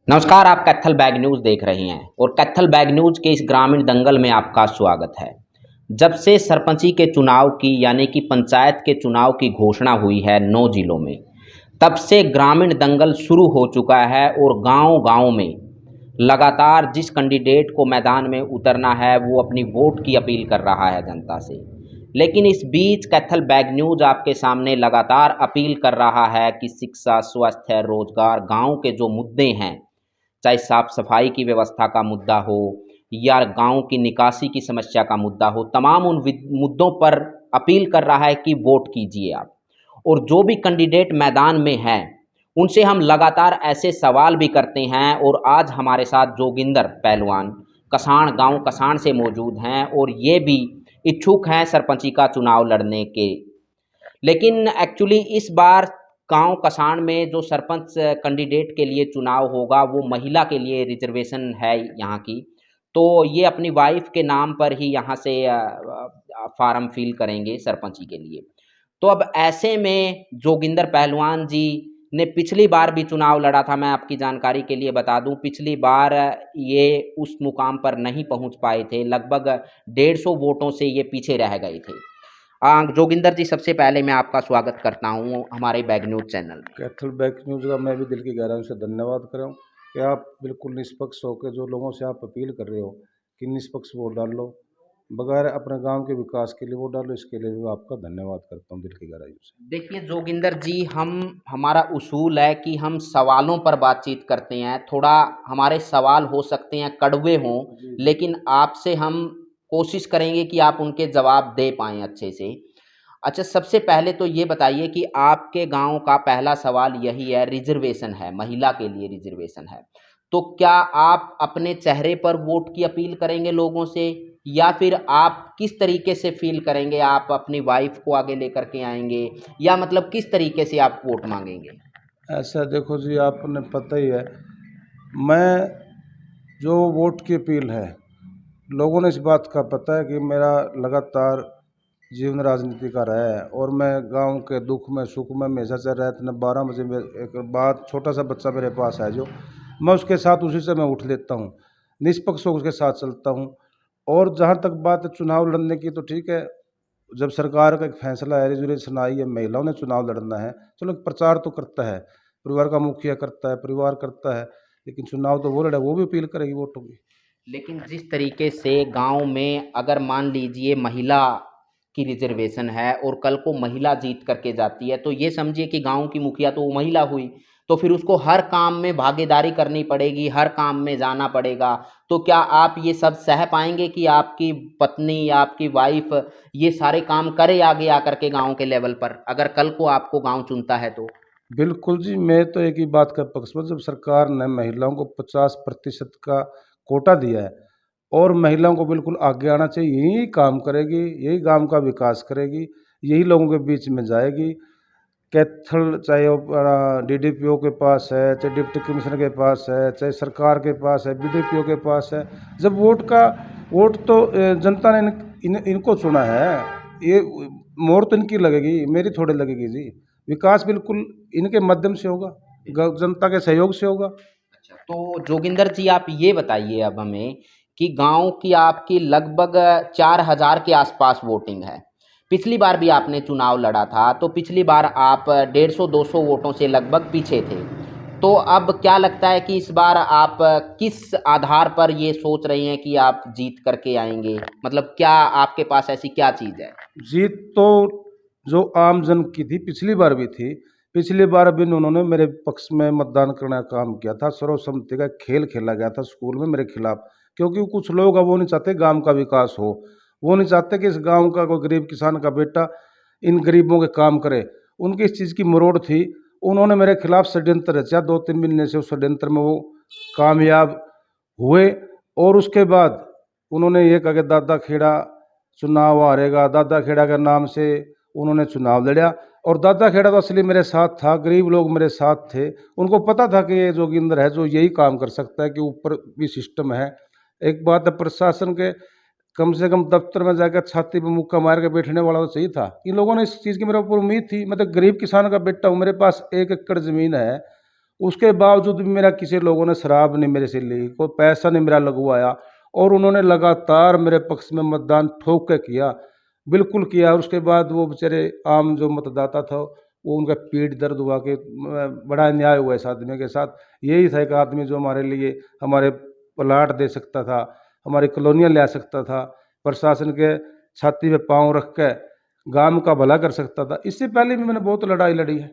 नमस्कार, आप Kaithal bag news देख रहे हैं और कैथल बैग न्यूज़ के इस ग्रामीण दंगल में आपका स्वागत है। जब से सरपंची के चुनाव की यानी कि पंचायत के चुनाव की घोषणा हुई है 9 जिलों में, तब से ग्रामीण दंगल शुरू हो चुका है और गांव-गांव में लगातार जिस कैंडिडेट को मैदान में उतरना है वो अपनी वोट की अपील कर रहा है जनता से। लेकिन इस बीच कैथल बैग न्यूज़ आपके सामने लगातार अपील कर रहा है कि शिक्षा, स्वास्थ्य, रोजगार, गाँव के जो मुद्दे हैं, चाहे साफ सफाई की व्यवस्था का मुद्दा हो या गांव की निकासी की समस्या का मुद्दा हो, तमाम उन मुद्दों पर अपील कर रहा है कि वोट कीजिए आप। और जो भी कैंडिडेट मैदान में हैं उनसे हम लगातार ऐसे सवाल भी करते हैं और आज हमारे साथ जोगिंदर पहलवान कसाण गांव कसाण से मौजूद हैं और ये भी इच्छुक हैं सरपंची का चुनाव लड़ने के। लेकिन एक्चुअली इस बार गाँव कसाण में जो सरपंच कैंडिडेट के लिए चुनाव होगा वो महिला के लिए रिजर्वेशन है यहाँ की। तो ये अपनी वाइफ के नाम पर ही यहाँ से फार्म फिल करेंगे सरपंची के लिए। तो अब ऐसे में जोगिंदर पहलवान जी ने पिछली बार भी चुनाव लड़ा था, मैं आपकी जानकारी के लिए बता दूं, पिछली बार ये उस मुकाम पर नहीं पहुंच पाए थे, लगभग 150 वोटों से ये पीछे रह गए थे। जोगिंदर जी, सबसे पहले मैं आपका स्वागत करता हूँ हमारे बैग न्यूज़ चैनल में। कैथल बैक न्यूज़ का मैं भी दिल की गहराई से धन्यवाद कर रहा हूँ कि आप बिल्कुल निष्पक्ष होकर जो लोगों से आप अपील कर रहे हो कि निष्पक्ष वोट डाल लो, बगैर अपने गांव के विकास के लिए वोट डालो, इसके लिए भी आपका धन्यवाद करता हूँ दिल की गहराई से। देखिए जोगिंदर जी, हमारा उसूल है कि हम सवालों पर बातचीत करते हैं। थोड़ा हमारे सवाल हो सकते हैं कड़वे हों, लेकिन आपसे हम कोशिश करेंगे कि आप उनके जवाब दे पाएँ अच्छे से। अच्छा, सबसे पहले तो ये बताइए कि आपके गांव का पहला सवाल यही है, रिजर्वेशन है, महिला के लिए रिजर्वेशन है। तो क्या आप अपने चेहरे पर वोट की अपील करेंगे लोगों से या फिर आप किस तरीके से फील करेंगे? आप अपनी वाइफ को आगे लेकर के आएँगे या मतलब किस तरीके से आप वोट माँगेंगे? ऐसा देखो जी, आपने पता ही है, मैं जो वोट की अपील है, लोगों ने इस बात का पता है कि मेरा लगातार जीवन राजनीति का रहा है और मैं गांव के दुख में सुख में हमेशा से रहता न 12 बजे में एक बात छोटा सा बच्चा मेरे पास है जो मैं उसके साथ उसी से मैं उठ लेता हूँ, निष्पक्ष होकर उसके साथ चलता हूँ। और जहाँ तक बात है चुनाव लड़ने की, तो ठीक है, जब सरकार का एक फैसला है, रिजर्वेशन आई है, महिलाओं ने चुनाव लड़ना है, चलो प्रचार तो करता है, परिवार का मुखिया करता है, परिवार करता है, लेकिन चुनाव तो वो लड़े, वो भी अपील करेगी वोटों की। लेकिन जिस तरीके से गांव में अगर मान लीजिए महिला की रिजर्वेशन है और कल को महिला जीत करके जाती है तो ये समझिए कि गांव की मुखिया तो वो महिला हुई, तो फिर उसको हर काम में भागीदारी करनी पड़ेगी, हर काम में जाना पड़ेगा। तो क्या आप ये सब सह पाएंगे कि आपकी पत्नी या आपकी वाइफ ये सारे काम करे आगे आकर के गांव के लेवल पर, अगर कल को आपको गांव चुनता है तो? बिल्कुल जी, मैं तो एक ही बात का पक्ष में, जब सरकार ने महिलाओं को 50% का कोटा दिया है और महिलाओं को बिल्कुल आगे आना चाहिए, यही काम करेगी, यही गांव का विकास करेगी, यही लोगों के बीच में जाएगी। कैथल चाहे वो डीडीपीओ के पास है, चाहे डिप्टी कमिश्नर के पास है, चाहे सरकार के पास है, बीडीपीओ के पास है, जब वोट तो जनता ने इनको चुना है, ये मोहर तो इनकी लगेगी, मेरी थोड़ी लगेगी जी। विकास बिल्कुल इनके माध्यम से होगा, जनता के सहयोग से होगा। अच्छा, तो जोगिंदर जी आप ये बताइए अब हमें कि गांव की आपकी लगभग 4000 के आसपास वोटिंग है। पिछली बार भी आपने चुनाव लड़ा था तो पिछली बार आप 150-200 वोटों से लगभग पीछे थे। तो अब क्या लगता है कि इस बार आप किस आधार पर ये सोच रहे हैं कि आप जीत करके आएंगे? मतलब क्या आपके पास ऐसी क्या चीज़ है? जीत तो जो आम जन की थी, पिछली बार भी थी। पिछली बार भी उन्होंने मेरे पक्ष में मतदान करने का काम किया था, सर्वसम्मति का खेल खेला गया था स्कूल में मेरे खिलाफ, क्योंकि कुछ लोग अब वो नहीं चाहते गांव का विकास हो, वो नहीं चाहते कि इस गांव का कोई गरीब किसान का बेटा इन गरीबों के काम करे। उनकी इस चीज़ की मरोड़ थी, उन्होंने मेरे खिलाफ षड्यंत्र रचा, 2-3 महीने से उस षड्यंत्र में वो कामयाब हुए। और उसके बाद उन्होंने ये कहा कि दादा खेड़ा चुनाव हारेगा, दादा खेड़ा के नाम से उन्होंने चुनाव लड़ा। और दादा खेड़ा तो असली मेरे साथ था, गरीब लोग मेरे साथ थे, उनको पता था कि ये जोगिंदर है जो यही काम कर सकता है, कि ऊपर भी सिस्टम है। एक बात है, प्रशासन के कम से कम दफ्तर में जाकर छाती पे मुक्का मार के बैठने वाला तो सही था। इन लोगों ने इस चीज़ की मेरे ऊपर उम्मीद थी, मैं तो गरीब किसान का बेटा हूँ, मेरे पास 1 एकड़ ज़मीन है, उसके बावजूद भी मेरा किसी लोगों ने शराब नहीं मेरे से ली, कोई पैसा नहीं मेरा लगवाया, और उन्होंने लगातार मेरे पक्ष में मतदान ठोक के किया, बिल्कुल किया। और उसके बाद वो बेचारे आम जो मतदाता था, वो उनका पीठ दर्द हुआ कि बड़ा अन्याय हुआ इस आदमी के साथ। यही था एक आदमी जो हमारे लिए हमारे प्लाट दे सकता था, हमारी कॉलोनियाँ ले आ सकता था, प्रशासन के छाती पे पाँव रख के गांव का भला कर सकता था। इससे पहले भी मैंने बहुत लड़ाई लड़ी है।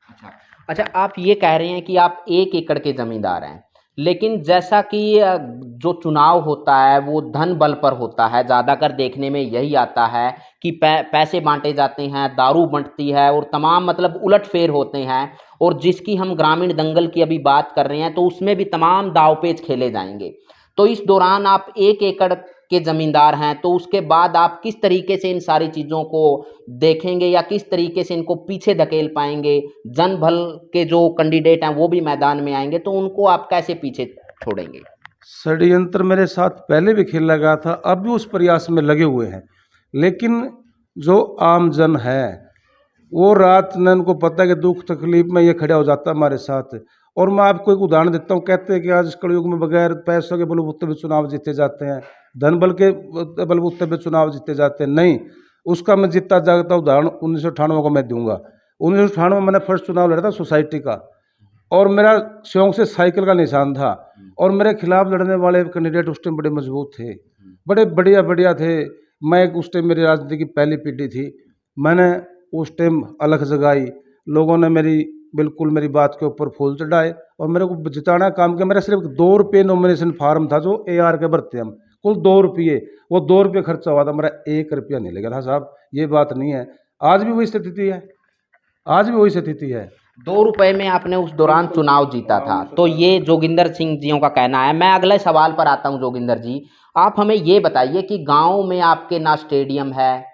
अच्छा अच्छा, आप ये कह रहे हैं कि आप 1 एकड़ के जमींदार हैं, लेकिन जैसा कि जो चुनाव होता है वो धन बल पर होता है, ज़्यादातर देखने में यही आता है कि पैसे बांटे जाते हैं, दारू बंटती है और तमाम मतलब उलटफेर होते हैं। और जिसकी हम ग्रामीण दंगल की अभी बात कर रहे हैं तो उसमें भी तमाम दांवपेच खेले जाएंगे। तो इस दौरान आप 1 एकड़ के ज़मींदार हैं, तो उसके बाद आप किस तरीके से इन सारी चीज़ों को देखेंगे या किस तरीके से इनको पीछे धकेल पाएंगे? जनबल के जो कैंडिडेट हैं वो भी मैदान में आएंगे, तो उनको आप कैसे पीछे छोड़ेंगे? षड्यंत्र मेरे साथ पहले भी खेला गया था, अब भी उस प्रयास में लगे हुए हैं। लेकिन जो आम जन है, वो रात न उनको पता है कि दुख तकलीफ में ये खड़ा हो जाता है हमारे साथ। और मैं आपको एक उदाहरण देता हूँ। कहते हैं कि आज कलयुग में बगैर पैसों के बलबूते पे चुनाव जीते जाते हैं, धन बल के बलबूते पे चुनाव जीते जाते हैं। नहीं, उसका मैं जितना जागता उदाहरण 1998 का मैं दूंगा। 1998 में मैंने फर्स्ट चुनाव लड़ा था सोसाइटी का, और मेरा शौक से साइकिल का निशान था। और मेरे खिलाफ लड़ने वाले कैंडिडेट उस टाइम बड़े मजबूत थे, बड़े बढ़िया बढ़िया थे। मैं उस टाइम मेरी राजनीति की पहली पीढ़ी थी। मैंने उस टाइम अलग जगाई, लोगों ने बिल्कुल मेरी बात के ऊपर फूल चढ़ाए और मेरे को जिताना काम किया। मेरा सिर्फ 2 रुपये नॉमिनेशन फार्म था जो AR के भरते हम, कुल 2 रुपये, वो 2 रुपये खर्चा हुआ था, मेरा 1 रुपया नहीं लगा था साहब। ये बात नहीं है, आज भी वही स्थिति है, आज भी वही स्थिति है। 2 रुपए में आपने उस दौरान चुनाव जीता था, तो ये जोगिंदर सिंह जियों का कहना है। मैं अगले सवाल पर आता हूं। जोगिंदर जी, आप हमें ये बताइए कि गांव में आपके ना स्टेडियम है,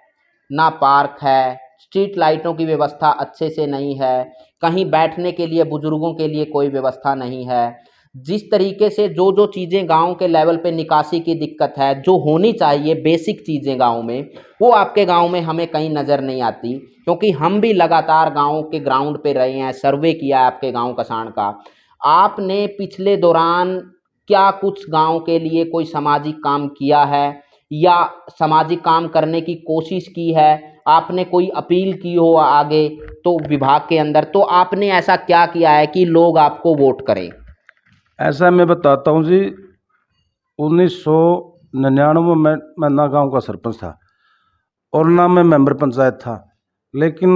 ना पार्क है, स्ट्रीट लाइटों की व्यवस्था अच्छे से नहीं है, कहीं बैठने के लिए बुजुर्गों के लिए कोई व्यवस्था नहीं है। जिस तरीके से जो जो चीज़ें गांव के लेवल पे निकासी की दिक्कत है, जो होनी चाहिए बेसिक चीज़ें गांव में, वो आपके गांव में हमें कहीं नज़र नहीं आती। क्योंकि हम भी लगातार गांव के ग्राउंड पे रहे हैं, सर्वे किया है आपके गांव कसाण का। आपने पिछले दौरान क्या कुछ गांव के लिए कोई सामाजिक काम किया है या सामाजिक काम करने की कोशिश की है? आपने कोई अपील की हो आगे तो विभाग के अंदर, तो आपने ऐसा क्या किया है कि लोग आपको वोट करें? ऐसा मैं बताता हूँ जी। 1999 में मैं ना गांव का सरपंच था और ना मैं मेंबर पंचायत था। लेकिन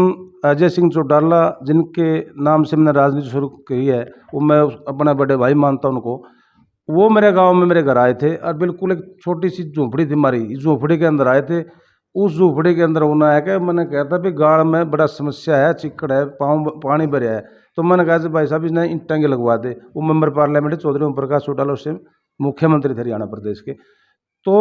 अजय सिंह चौटाला, जिनके नाम से मैंने राजनीति शुरू की है, वो मैं अपना बड़े भाई मानता हूँ उनको। वो मेरे गांव में मेरे घर आए थे और बिल्कुल एक छोटी सी झोपड़ी थी हमारी, इस झोपड़ी के अंदर आए थे। उस झोपड़ी के अंदर उन्होंने आया कि मैंने कहा था भी गाड़ में बड़ा समस्या है, चिक्कड़ है, पानी भरे है। तो मैंने कहा भाई साहब इसने ईंटें लगवा दे। वो मेंबर पार्लियामेंट चौधरी ओम प्रकाश चौटाला उस टाइम मुख्यमंत्री थे हरियाणा प्रदेश के। तो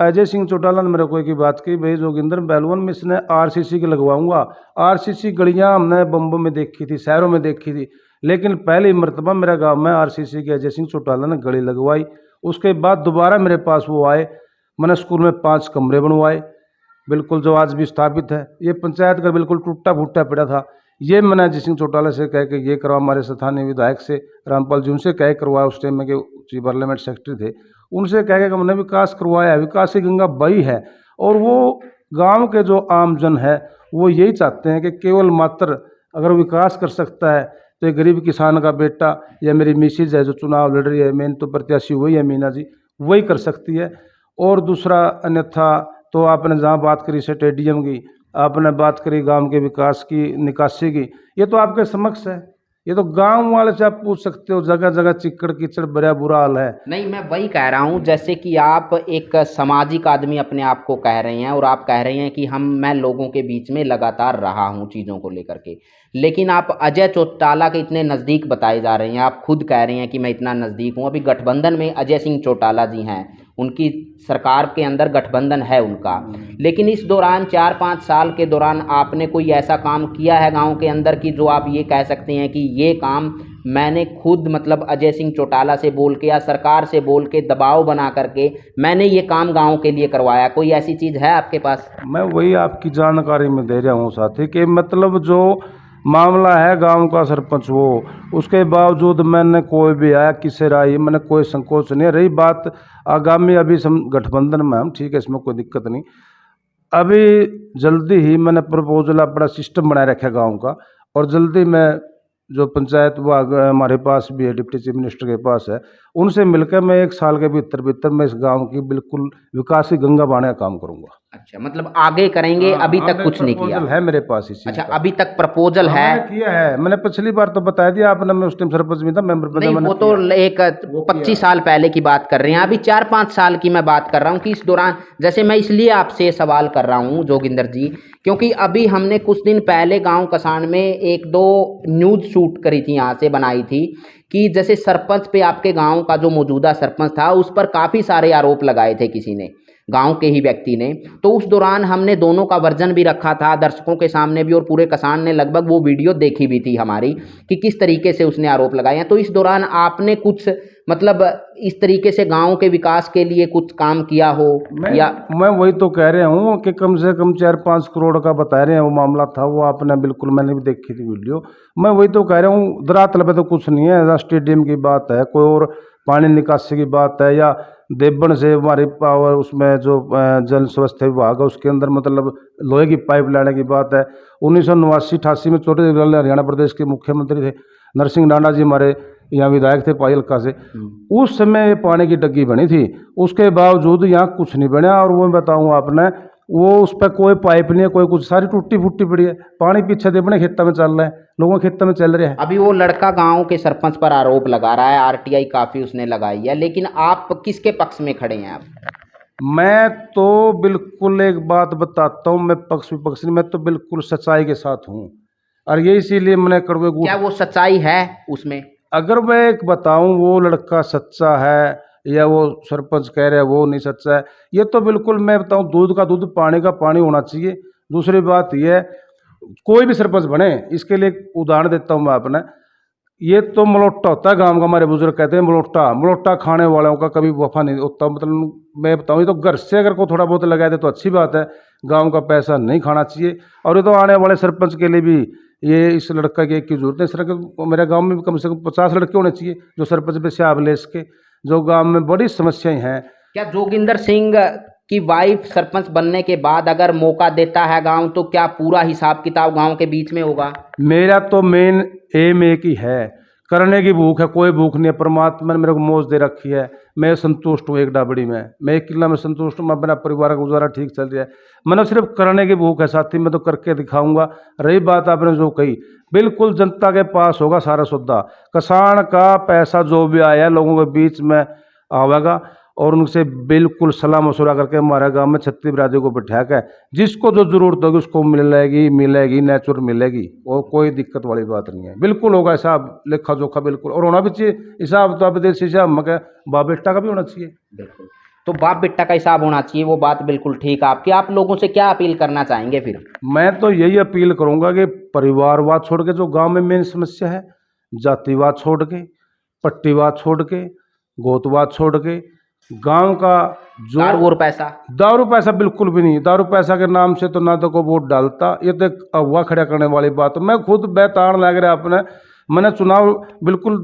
अजय सिंह चौटाला ने मेरे को एक बात की, भाई जोगिंदर बैलवन में इसने RCC के लगवाऊंगा। RCC गलियां हमने बम्बई में देखी थी, शहरों में देखी थी, लेकिन पहली मरतबा मेरा गांव में RCC के अजय सिंह चौटाला ने गली लगवाई। उसके बाद दोबारा मेरे पास वो आए, मैंने स्कूल में 5 कमरे बनवाए, बिल्कुल जो आज भी स्थापित है। ये पंचायत का बिल्कुल टूटा फूटा पड़ा था, ये मैंने अजय सिंह चौटाला से कह के ये करवा, हमारे स्थानीय विधायक से रामपाल जी उनसे कह करवाया, उस टाइम में के पार्लियामेंट सेक्रेटरी थे, उनसे कह के हमने विकास करवाया। विकास की गंगा बही है। और वो गांव के जो आमजन है वो यही चाहते हैं कि केवल मात्र अगर विकास कर सकता है तो ये गरीब किसान का बेटा या मेरी मिसेज है जो चुनाव लड़ रही है, मेन तो प्रत्याशी वही है मीना जी, वही कर सकती है। और दूसरा अन्यथा तो आपने जहाँ बात करी स्टेडियम की, आपने बात करी गांव के विकास की, निकासी की, ये तो आपके समक्ष है। ये तो गांव वाले से आप पूछ सकते हो, जगह जगह चिक्कड़ कीचड़ बड़ा बुरा हाल है। नहीं, मैं वही कह रहा हूँ, जैसे कि आप एक सामाजिक आदमी अपने आप को कह रहे हैं और आप कह रहे हैं कि मैं लोगों के बीच में लगातार रहा हूँ चीज़ों को लेकर के, लेकिन आप अजय चौटाला के इतने नज़दीक बताए जा रहे हैं, आप खुद कह रहे हैं कि मैं इतना नज़दीक हूँ। अभी गठबंधन में अजय सिंह चौटाला जी हैं, उनकी सरकार के अंदर गठबंधन है उनका, लेकिन इस दौरान 4-5 साल के दौरान आपने कोई ऐसा काम किया है गांव के अंदर कि जो आप ये कह सकते हैं कि ये काम मैंने खुद मतलब अजय सिंह चौटाला से बोल के या सरकार से बोल के दबाव बना करके मैंने ये काम गांव के लिए करवाया? कोई ऐसी चीज़ है आपके पास? मैं वही आपकी जानकारी में दे रहा हूँ साथी कि मतलब जो मामला है गांव का सरपंच वो, उसके बावजूद मैंने कोई भी आया किसी राय मैंने कोई संकोच नहीं। रही बात आगामी अभी गठबंधन में हम ठीक है, इसमें कोई दिक्कत नहीं। अभी जल्दी ही मैंने प्रपोजल अपना सिस्टम बनाए रखा गांव का, और जल्दी मैं जो पंचायत विभाग हमारे पास भी है, डिप्टी चीफ मिनिस्टर के पास है, उनसे मिलकर मैं 1 साल के भीतर भीतर मैं इस गांव की बिल्कुल विकास की गंगा बहाने का काम करूंगा। अच्छा, मतलब आगे करेंगे, अभी हाँ, तक कुछ नहीं किया प्रपोजल है मेरे पास इस चीज अच्छा, का। अभी तक प्रपोजल हाँ, है। मैंने किया है, मैंने पिछली बार तो बताया दिया आपने, मैं उस टाइम सरपंच में था, मेंबर पद नहीं, मैंने वो तो किया। एक 25 साल पहले की बात कर रहे हैं, अभी 4-5 साल की मैं बात कर रहा हूँ कि इस दौरान, जैसे मैं इसलिए आपसे ये सवाल कर रहा हूँ जोगिंदर जी, क्योंकि अभी हमने कुछ दिन पहले गांव कसाण में 1-2 न्यूज़ शूट करी थी, यहाँ से बनाई थी कि जैसे सरपंच पे, आपके गांव का जो मौजूदा सरपंच था उस पर काफ़ी सारे आरोप लगाए थे किसी ने, गांव के ही व्यक्ति ने। तो उस दौरान हमने दोनों का वर्जन भी रखा था दर्शकों के सामने भी, और पूरे कसाण ने लगभग वो वीडियो देखी भी थी हमारी कि किस तरीके से उसने आरोप लगाए हैं। तो इस दौरान आपने कुछ मतलब इस तरीके से गांव के विकास के लिए कुछ काम किया हो? मैं वही तो कह रहा हूँ कि कम से कम 4-5 करोड़ का बता रहे हैं वो मामला था, वो आपने बिल्कुल, मैंने भी देखी थी वीडियो। मैं वही तो कह रहा हूँ, धरातल पे तो कुछ नहीं है। स्टेडियम की बात है, कोई और पानी निकासी की बात है, या देवबन से हमारी पावर उसमें जो जल स्वास्थ्य विभाग है उसके अंदर मतलब लोहे की पाइप लाने की बात है। 1989-88 में छोटे हरियाणा प्रदेश के मुख्यमंत्री थे नरसिंह नाना जी, हमारे यहाँ विधायक थे पायलका से, उस समय पानी की टंकी बनी थी, उसके बावजूद यहाँ कुछ नहीं बना। और वो बताऊँ आपने, वो उस पर कोई पाइप नहीं है, कोई कुछ, सारी टूटी फूटी पड़ी है, पानी पीछे अपने खेतों में चल रहा है, लोगों के खेतों में चल रहा है। अभी वो लड़का गांव के सरपंच पर आरोप लगा रहा है, आरटीआई काफी उसने लगाई है, लेकिन आप किसके पक्ष में खड़े हैं? आप? मैं तो बिल्कुल एक बात बताता हूँ, मैं पक्ष विपक्ष नहीं, मैं तो बिल्कुल सच्चाई के साथ हूँ, और ये इसीलिए मैंने कड़वे क्या वो सच्चाई है उसमें? अगर मैं एक बताऊं वो लड़का सच्चा है या वो सरपंच कह रहे हैं वो नहीं सच्चा है, ये तो बिल्कुल मैं बताऊं, दूध का दूध पानी का पानी होना चाहिए। दूसरी बात ये है, कोई भी सरपंच बने, इसके लिए एक उदाहरण देता हूं मैं अपने। ये तो मलोट्टा होता है गांव का, हमारे बुजुर्ग कहते हैं मलोट्टा, मलोट्टा खाने वालों का कभी वफा नहीं होता। मतलब मैं बताऊं, ये तो घर से अगर को थोड़ा बहुत लगा दे तो अच्छी बात है, गांव का पैसा नहीं खाना चाहिए। और ये तो आने वाले सरपंच के लिए भी ये इस लड़का की एक की जरूरत है। इस तरह मेरे गांव में भी कम से कम 50 लड़के होने चाहिए जो सरपंच पे से ले सके, जो गांव में बड़ी समस्याएं हैं। क्या जोगिंदर सिंह की वाइफ सरपंच बनने के बाद अगर मौका देता है गांव, तो क्या पूरा हिसाब किताब गांव के बीच में होगा? मेरा तो मेन एम एक ही है, करने की भूख है, कोई भूख नहीं है। परमात्मा ने मेरे को मौज दे रखी है, मैं संतुष्ट हूँ। एक डाबड़ी में मैं एक किला में संतुष्ट हूँ, मैं अपना परिवार का गुजारा ठीक चल रहा है। मैंने सिर्फ करने की भूख है साथी, मैं तो करके दिखाऊंगा। रही बात आपने जो कही, बिल्कुल जनता के पास होगा सारा सौदा, किसान का पैसा जो भी आया लोगों के बीच में आवेगा, और उनसे बिल्कुल सलाह मशुरा करके हमारे गांव में 36 बिरादरी को बिठा के जिसको जो जरूरत होगी उसको मिलेगी नेचुरल मिलेगी, और कोई दिक्कत वाली बात नहीं है। बिल्कुल होगा हिसाब लेखा जोखा, बिल्कुल, और होना भी चाहिए हिसाब। तो अब देश हिसाब मगर बाप बेटा का भी होना चाहिए। बिल्कुल, तो बाप बेटा का हिसाब होना चाहिए, वो बात बिल्कुल ठीक है आपकी। आप लोगों से क्या अपील करना चाहेंगे फिर? मैं तो यही अपील करूंगा कि परिवारवाद छोड़ के, जो गांव में मेन समस्या है, जातिवाद छोड़ के, पट्टीवाद छोड़ के, गोतवाद छोड़ के, गांव का जो दारू पैसा बिल्कुल भी नहीं। दारू पैसा के नाम से तो ना तो को वोट डालता, ये तो अगवा खड़ा करने वाली बात। मैं खुद बेताड़ लग रहा अपने, मैंने चुनाव बिल्कुल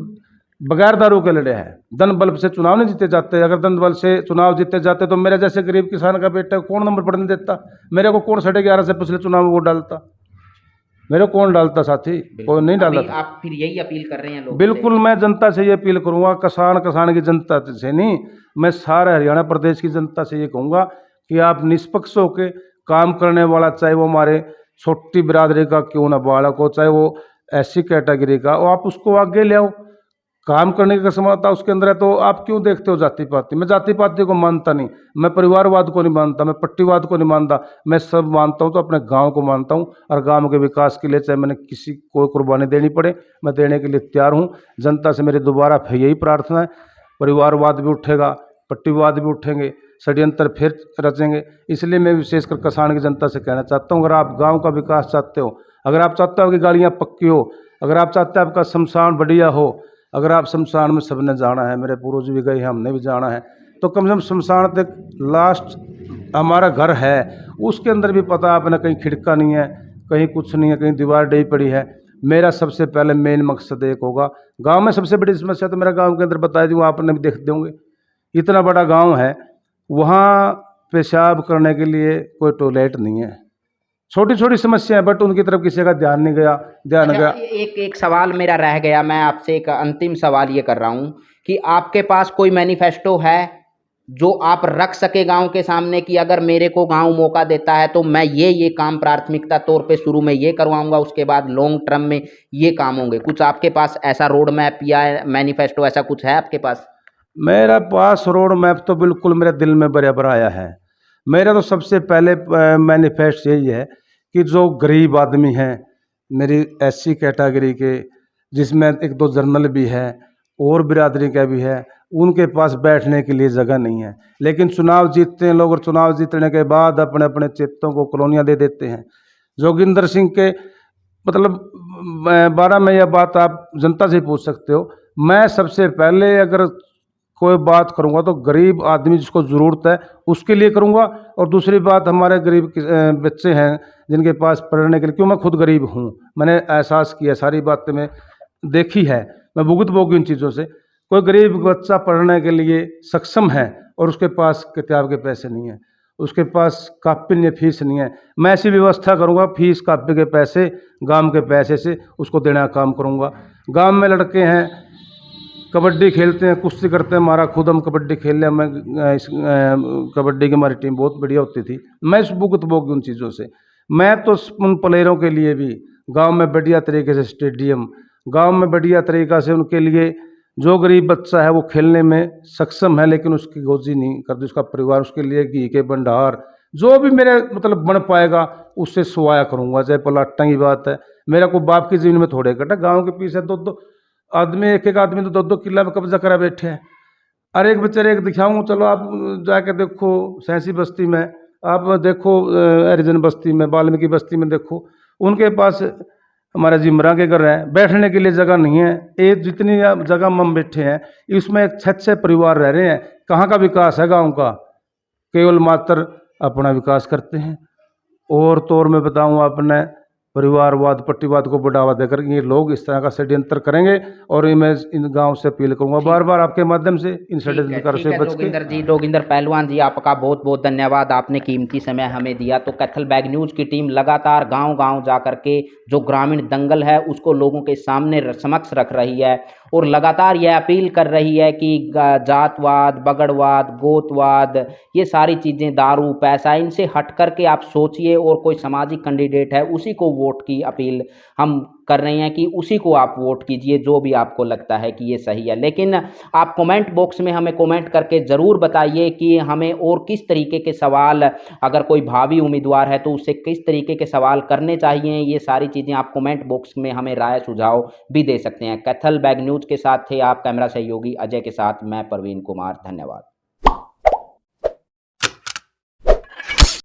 बगैर दारू के लड़े हैं। धन बल से चुनाव नहीं जीते जाते, अगर धन बल से चुनाव जीते जाते तो मेरे जैसे गरीब किसान का बेटा कौन नंबर पढ़ने देता? मेरे को कौन 11.5 से पिछले चुनाव में वोट डालता? मेरे को कौन डालता साथी? कोई नहीं डालता। आप फिर यही अपील कर रहे हैं लोगों बिल्कुल से? मैं जनता से ये अपील करूंगा, किसान की जनता से नहीं, मैं सारे हरियाणा प्रदेश की जनता से ये कहूँगा कि आप निष्पक्ष होकर काम करने वाला, चाहे वो हमारे छोटी बिरादरी का क्यों ना बालक हो, चाहे वो ऐसी कैटेगरी का, और आप उसको आगे ले आओ। काम करने की क्षमता उसके अंदर है, तो आप क्यों देखते हो जाति पाति? मैं जाति पाति को मानता नहीं, मैं परिवारवाद को नहीं मानता, मैं पट्टीवाद को नहीं मानता, मैं सब मानता हूँ तो अपने गांव को मानता हूँ। और गांव के विकास के लिए चाहे मैंने किसी को कुर्बानी देनी पड़े, मैं देने के लिए तैयार हूँ। जनता से मेरी दोबारा फिर यही प्रार्थना है, परिवारवाद भी उठेगा, पट्टीवाद भी उठेंगे, षड्यंत्र फिर रचेंगे। इसलिए मैं विशेषकर किसान की जनता से कहना चाहता हूँ, अगर आप गाँव का विकास चाहते हो, अगर आप चाहते हो कि गाड़ियाँ पक्की हो, अगर आप चाहते हो आपका शमशान बढ़िया हो, अगर आप शमशान में सबने जाना है, मेरे पूर्वज भी गए हैं, हमने भी जाना है, तो कम से कम शमशान तक लास्ट हमारा घर है, उसके अंदर भी पता आपने कहीं खिड़का नहीं है, कहीं कुछ नहीं है, कहीं दीवार डही पड़ी है, मेरा सबसे पहले मेन मकसद एक होगा। गांव में सबसे बड़ी समस्या तो मेरा गांव के अंदर बता दूँ, आपने भी देख दोगे, इतना बड़ा गांव है, वहाँ पेशाब करने के लिए कोई टॉयलेट नहीं है। छोटी छोटी समस्या है, बट उनकी तरफ किसी का ध्यान नहीं गया, ध्यान अच्छा, गया। एक सवाल मेरा रह गया, मैं आपसे एक अंतिम सवाल ये कर रहा हूँ कि आपके पास कोई मैनिफेस्टो है जो आप रख सके गांव के सामने कि अगर मेरे को गांव मौका देता है तो मैं ये काम प्राथमिकता तौर पे शुरू में ये करवाऊंगा, उसके बाद लॉन्ग टर्म में ये काम होंगे। कुछ आपके पास ऐसा रोड मैप या मैनिफेस्टो ऐसा कुछ है आपके पास? मेरा पास रोड मैप तो बिल्कुल मेरे दिल में बराबर आया है। मेरा तो सबसे पहले मैनिफेस्ट यही है कि जो गरीब आदमी हैं, मेरी एससी कैटेगरी के, जिसमें एक दो जर्नल भी है और बिरादरी का भी है, उनके पास बैठने के लिए जगह नहीं है, लेकिन चुनाव जीतते हैं लोग और चुनाव जीतने के बाद अपने अपने चेतों को कॉलोनियाँ दे देते हैं। जोगिंदर सिंह के मतलब 12 में यह बात आप जनता से पूछ सकते हो। मैं सबसे पहले अगर कोई बात करूंगा तो गरीब आदमी जिसको ज़रूरत है उसके लिए करूंगा। और दूसरी बात, हमारे गरीब बच्चे हैं जिनके पास पढ़ने के लिए, क्यों मैं खुद गरीब हूँ, मैंने एहसास किया, सारी बातें मैं देखी है, मैं भुगत भोगी इन चीज़ों से। कोई गरीब बच्चा पढ़ने के लिए सक्षम है और उसके पास किताब के पैसे नहीं है, उसके पास कापी नहीं, फीस नहीं है, मैं ऐसी व्यवस्था करूँगा, फीस कापी के पैसे गांव के पैसे से उसको देने का काम करूँगा। गांव में लड़के हैं, कबड्डी खेलते हैं, कुश्ती करते हैं, हमारा खुद हम कबड्डी खेल लिया, मैं कबड्डी की हमारी टीम बहुत बढ़िया होती थी। मैं इस भुगत भोगी उन चीज़ों से। मैं तो उन प्लेयरों के लिए भी गांव में बढ़िया तरीके से स्टेडियम, गांव में बढ़िया तरीक़ा से उनके लिए, जो गरीब बच्चा है वो खेलने में सक्षम है लेकिन उसकी गोजी नहीं करती, उसका परिवार, उसके लिए घी के भंडार जो भी मेरे मतलब बन पाएगा उससे सुवाया करूँगा। चाहे पलाटा की बात है, मेरा कोई बाप की ज़मीन में थोड़े कटा, गाँव के पीछे दो आदमी, एक आदमी तो 2-2 किला में कब्जा करा बैठे हैं। अरे एक बेचारे एक दिखाऊँ, चलो आप जाके देखो सैंसी बस्ती में, आप देखो हरिजन बस्ती में, वाल्मीकि बस्ती में देखो, उनके पास हमारे जिमरा के घर हैं, बैठने के लिए जगह नहीं है। एक जितनी जगह हम बैठे हैं इसमें 6-6 परिवार रह रहे हैं। कहाँ का विकास है गाँव का? केवल मात्र अपना विकास करते हैं। और तो और मैं बताऊँ, अपने परिवारवाद, पट्टीवाद को बढ़ावा देकर ये लोग इस तरह का षड्यंत्र करेंगे और ये मैं इन गांव से अपील करूंगा बार बार आपके माध्यम से, इन षड्यंत्र से बच के। जोगिंदर पहलवान जी, आपका बहुत बहुत धन्यवाद, आपने कीमती समय हमें दिया। तो कैथल बैग न्यूज़ की टीम लगातार गांव-गांव जा कर के जो ग्रामीण दंगल है उसको लोगों के सामने समक्ष रख रही है और लगातार यह अपील कर रही है कि जातवाद, बगड़वाद, गोतवाद, ये सारी चीज़ें, दारू, पैसा, इनसे हट कर के आप सोचिए और कोई सामाजिक कैंडिडेट है उसी को वोट की अपील हम कर रहे हैं कि उसी को आप वोट कीजिए जो भी आपको लगता है कि ये सही है। लेकिन आप कमेंट बॉक्स में हमें कमेंट करके ज़रूर बताइए कि हमें और किस तरीके के सवाल, अगर कोई भावी उम्मीदवार है तो उससे किस तरीके के सवाल करने चाहिए। ये सारी चीज़ें आप कमेंट बॉक्स में हमें राय सुझाव भी दे सकते हैं। कैथल बैग न्यूज़ के साथ थे आप कैमरा सहयोगी अजय के साथ मैं प्रवीण कुमार। धन्यवाद।